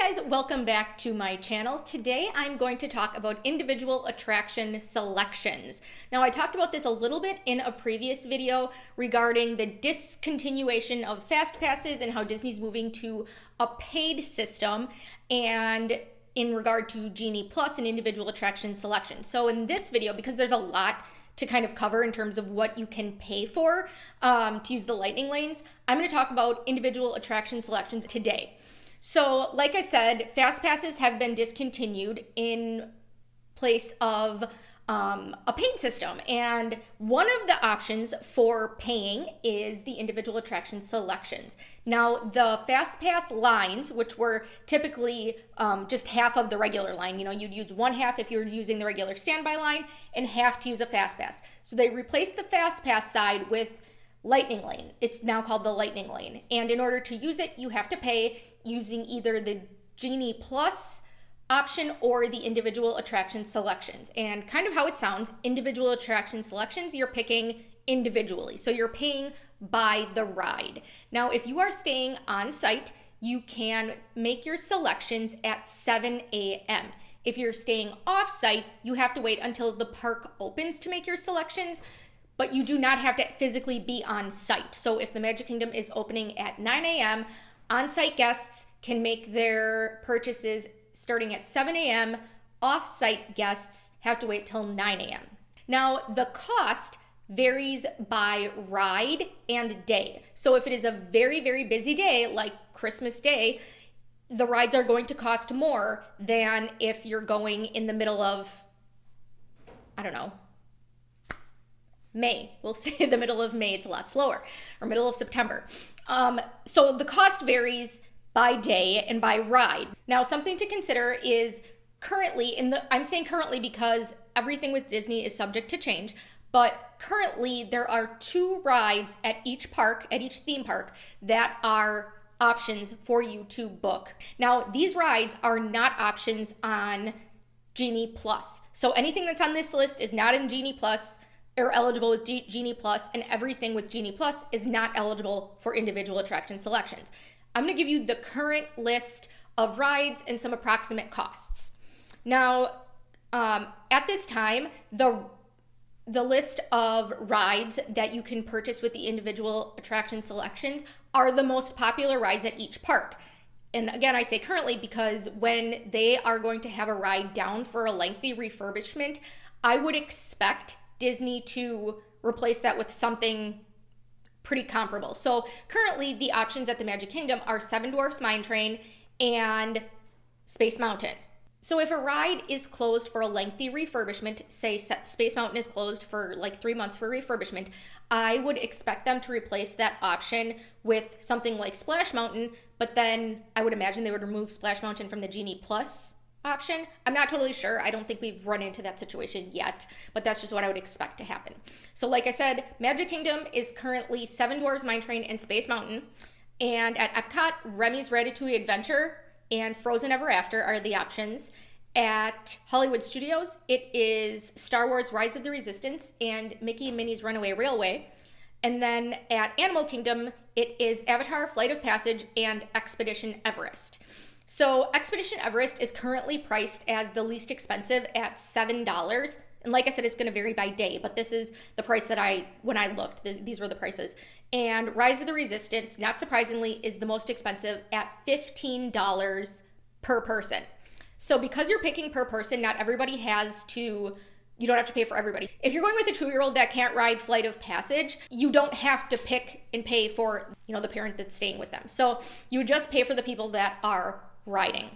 guys, welcome back to my channel. Today I'm going to talk about individual attraction selections. Now I talked about this a little bit in a previous video regarding the discontinuation of fast passes and how Disney's moving to a paid system, and in regard to Genie Plus and individual attraction selections. So in this video, because there's a lot to kind of cover in terms of what you can pay for to use the lightning lanes, I'm going to talk about individual attraction selections today. So like I said, fast passes have been discontinued in place of a paid system. And one of the options for paying is the individual attraction selections. Now, the fast pass lines, which were typically just half of the regular line, you'd use one half if you're using the regular standby line and half to use a fast pass. So they replaced the fast pass side with lightning lane. It's now called the lightning lane. And in order to use it, you have to pay using either the Genie Plus option or the individual attraction selections. And kind of how it sounds, individual attraction selections, you're picking individually. So you're paying by the ride. Now, if you are staying on site, you can make your selections at 7 a.m. If you're staying off site, you have to wait until the park opens to make your selections, but you do not have to physically be on site. So if the Magic Kingdom is opening at 9 a.m., on-site guests can make their purchases starting at 7 a.m. Off-site guests have to wait till 9 a.m. Now, the cost varies by ride and day. So if it is a very, very busy day, like Christmas Day, the rides are going to cost more than if you're going in the middle of, May. We'll say the middle of May, it's a lot slower, or middle of September. So the cost varies by day and by ride. Now, something to consider is currently, I'm saying currently because everything with Disney is subject to change, but currently there are 2 rides at each park, at each theme park, that are options for you to book. Now, these rides are not options on Genie Plus. So anything that's on this list is not in Genie Plus, or eligible with Genie Plus, and everything with Genie Plus is not eligible for individual attraction selections. I'm going to give you the current list of rides and some approximate costs. Now, at this time, the list of rides that you can purchase with the individual attraction selections are the most popular rides at each park. And again, I say currently because when they are going to have a ride down for a lengthy refurbishment, I would expect Disney to replace that with something pretty comparable. So currently the options at the Magic Kingdom are Seven Dwarfs Mine Train and Space Mountain. So if a ride is closed for a lengthy refurbishment, say Space Mountain is closed for like 3 months for refurbishment, I would expect them to replace that option with something like Splash Mountain, but then I would imagine they would remove Splash Mountain from the Genie Plus option. I'm not totally sure. I don't think we've run into that situation yet, but that's just what I would expect to happen. So like I said, Magic Kingdom is currently Seven Dwarfs Mine Train and Space Mountain. And at Epcot, Remy's Ratatouille Adventure and Frozen Ever After are the options. At Hollywood Studios, it is Star Wars Rise of the Resistance and Mickey and Minnie's Runaway Railway. And then at Animal Kingdom, it is Avatar, Flight of Passage, and Expedition Everest. So Expedition Everest is currently priced as the least expensive at $7. And like I said, it's going to vary by day, but this is the price that when I looked, these were the prices. And Rise of the Resistance, not surprisingly, is the most expensive at $15 per person. So because you're picking per person, not everybody you don't have to pay for everybody. If you're going with a 2-year-old that can't ride Flight of Passage, you don't have to pick and pay for, the parent that's staying with them. So you just pay for the people that are riding.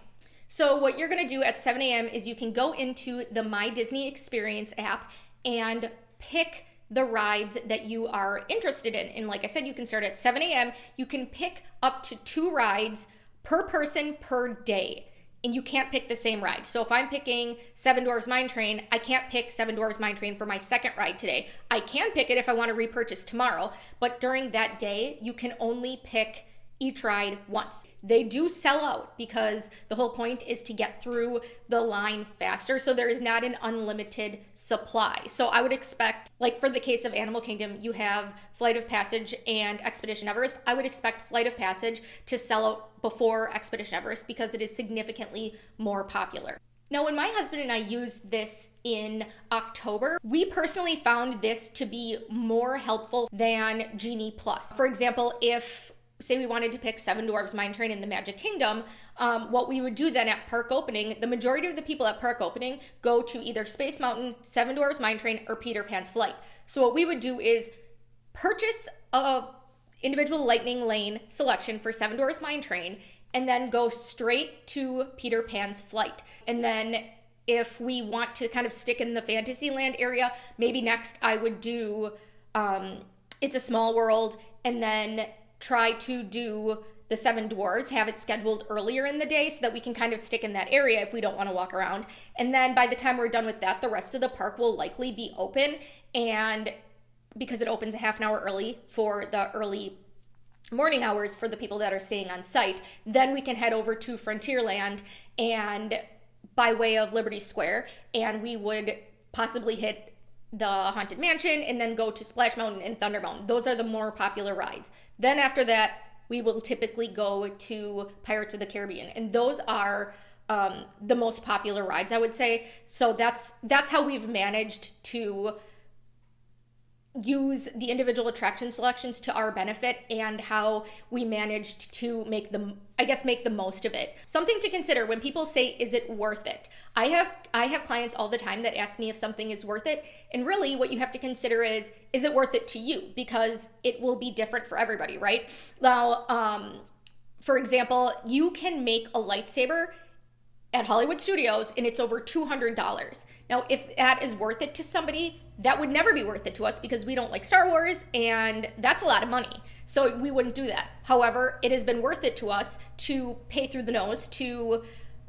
So what you're going to do at 7 a.m. is you can go into the My Disney Experience app and pick the rides that you are interested in. And like I said, you can start at 7 a.m. You can pick up to 2 rides per person per day. And you can't pick the same ride. So if I'm picking Seven Dwarfs Mine Train, I can't pick Seven Dwarfs Mine Train for my second ride today. I can pick it if I want to repurchase tomorrow, but during that day, you can only pick each ride once. They do sell out because the whole point is to get through the line faster, so there is not an unlimited supply. So I would expect, like for the case of Animal Kingdom, you have Flight of Passage and Expedition Everest. I would expect Flight of Passage to sell out before Expedition Everest because it is significantly more popular. Now, when my husband and I used this in October, we personally found this to be more helpful than Genie Plus. For example, if, say we wanted to pick Seven Dwarfs Mine Train in the Magic Kingdom, what we would do then at park opening, the majority of the people at park opening go to either Space Mountain, Seven Dwarfs Mine Train, or Peter Pan's Flight. So what we would do is purchase a individual Lightning Lane selection for Seven Dwarfs Mine Train, and then go straight to Peter Pan's Flight. And then if we want to kind of stick in the Fantasyland area, maybe next I would do It's a Small World, and then try to do the Seven Dwarfs, have it scheduled earlier in the day so that we can kind of stick in that area if we don't want to walk around. And then by the time we're done with that, the rest of the park will likely be open, and because it opens a half an hour early for the early morning hours for the people that are staying on site, then we can head over to Frontierland and by way of Liberty Square, and we would possibly hit the Haunted Mansion and then go to Splash Mountain and Thunder Mountain. Those are the more popular rides. Then after that, we will typically go to Pirates of the Caribbean, and those are the most popular rides, I would say. So that's how we've managed to use the individual attraction selections to our benefit, and how we managed to make the most of it. Something to consider when people say, is it worth it? I have clients all the time that ask me if something is worth it, and really what you have to consider is it worth it to you? Because it will be different for everybody, right? Now, for example, you can make a lightsaber at Hollywood Studios and it's over $200. Now, if that is worth it to somebody, that would never be worth it to us because we don't like Star Wars, and that's a lot of money. So we wouldn't do that. However, it has been worth it to us to pay through the nose to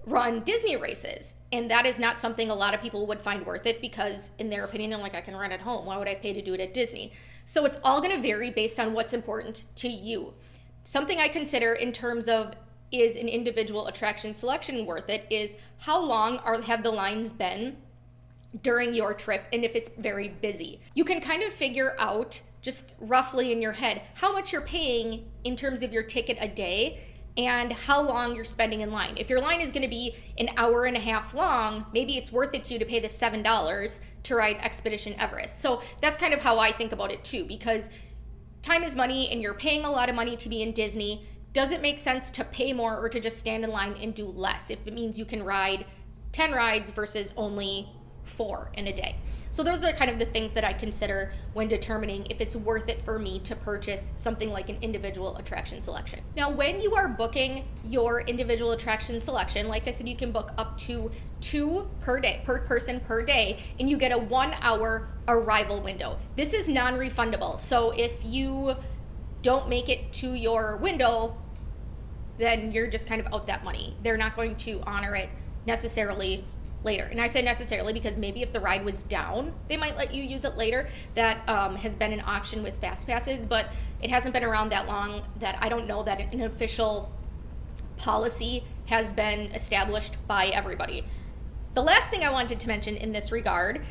run Disney races. And that is not something a lot of people would find worth it because in their opinion, they're like, I can run at home. Why would I pay to do it at Disney? So it's all going to vary based on what's important to you. Something I consider in terms of is an individual attraction selection worth it is how long have the lines been during your trip, and if it's very busy. You can kind of figure out just roughly in your head how much you're paying in terms of your ticket a day and how long you're spending in line. If your line is going to be an hour and a half long, maybe it's worth it to you to pay the $7 to ride Expedition Everest. So that's kind of how I think about it too, because time is money and you're paying a lot of money to be in Disney. Does it make sense to pay more or to just stand in line and do less if it means you can ride 10 rides versus only 4 in a day? So those are kind of the things that I consider when determining if it's worth it for me to purchase something like an individual attraction selection. Now, when you are booking your individual attraction selection, like I said, you can book up to 2 per day, per person per day, and you get a 1-hour arrival window. This is non-refundable. So if you don't make it to your window, then you're just kind of out that money. They're not going to honor it necessarily later. And I say necessarily because maybe if the ride was down, they might let you use it later. That has been an option with fast passes, but it hasn't been around that long that I don't know that an official policy has been established by everybody. The last thing I wanted to mention in this regard,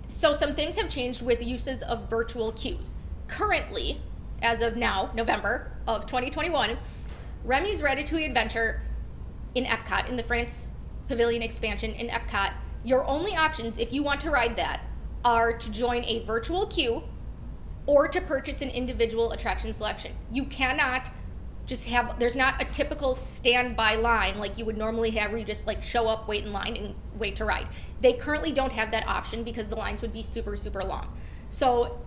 so some things have changed with uses of virtual queues. Currently, as of now, November of 2021, Remy's Ratatouille Adventure in Epcot, in the France Pavilion expansion in Epcot, your only options, if you want to ride that, are to join a virtual queue or to purchase an individual attraction selection. You cannot just have, there's not a typical standby line like you would normally have where you just like show up, wait in line, and wait to ride. They currently don't have that option because the lines would be super, super long. So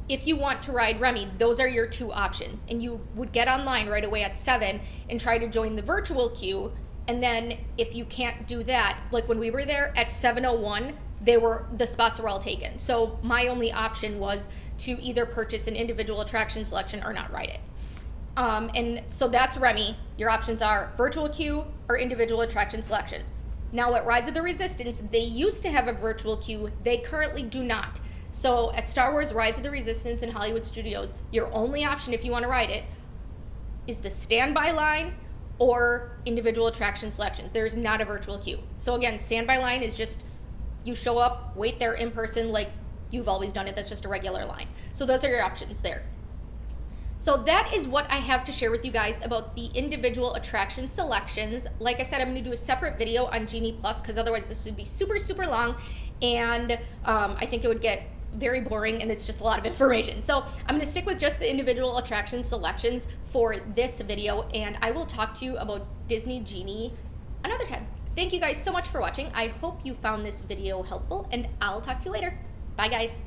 if you want to ride Remy, those are your 2 options. And you would get online right away at 7 and try to join the virtual queue. And then if you can't do that, like when we were there at 7:01, the spots were all taken. So my only option was to either purchase an individual attraction selection or not ride it. And so that's Remy. Your options are virtual queue or individual attraction selections. Now at Rise of the Resistance, they used to have a virtual queue. They currently do not. So at Star Wars Rise of the Resistance in Hollywood Studios, your only option if you want to ride it is the standby line or individual attraction selections. There's not a virtual queue. So again, standby line is just you show up, wait there in person like you've always done it. That's just a regular line. So those are your options there. So that is what I have to share with you guys about the individual attraction selections. Like I said, I'm going to do a separate video on Genie Plus because otherwise this would be super, super long, and I think it would get very boring and it's just a lot of information. So I'm going to stick with just the individual attraction selections for this video, and I will talk to you about Disney Genie another time. Thank you guys so much for watching. I hope you found this video helpful, and I'll talk to you later. Bye, guys.